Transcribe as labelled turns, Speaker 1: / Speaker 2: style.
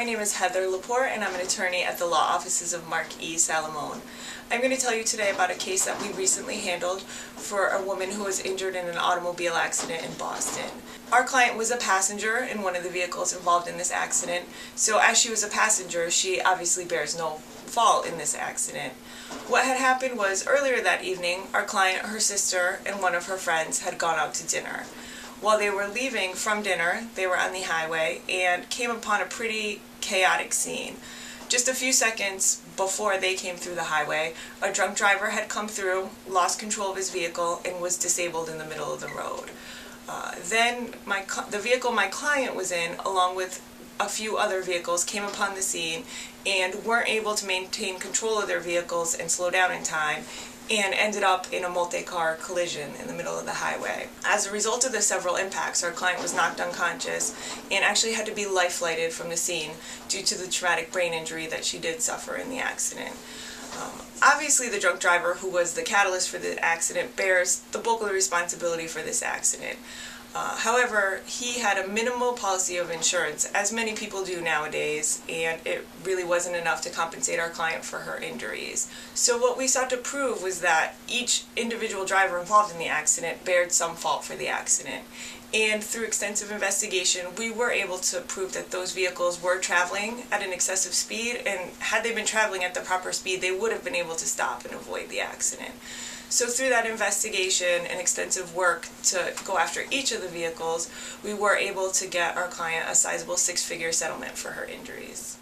Speaker 1: My name is Heather LaPorte and I'm an attorney at the law offices of Mark E. Salomone. I'm going to tell you today about a case that we recently handled for a woman who was injured in an automobile accident in Boston. Our client was a passenger in one of the vehicles involved in this accident, so as she was a passenger, she obviously bears no fault in this accident. What had happened was earlier that evening, our client, her sister, and one of her friends had gone out to dinner. While they were leaving from dinner, they were on the highway and came upon a pretty chaotic scene. Just a few seconds before they came through the highway, a drunk driver had come through, lost control of his vehicle, and was disabled in the middle of the road. Then the vehicle my client was in, along with a few other vehicles, came upon the scene and weren't able to maintain control of their vehicles and slow down in time, and ended up in a multi-car collision in the middle of the highway. As a result of the several impacts, our client was knocked unconscious and actually had to be life-flighted from the scene due to the traumatic brain injury that she did suffer in the accident. Obviously, the drunk driver, who was the catalyst for the accident, bears the bulk of the responsibility for this accident. However, he had a minimal policy of insurance, as many people do nowadays, and it really wasn't enough to compensate our client for her injuries. So what we sought to prove was that each individual driver involved in the accident bared some fault for the accident. And through extensive investigation, we were able to prove that those vehicles were traveling at an excessive speed, and had they been traveling at the proper speed, they would have been able to stop and avoid the accident. So through that investigation and extensive work to go after each of the vehicles, we were able to get our client a sizable six-figure settlement for her injuries.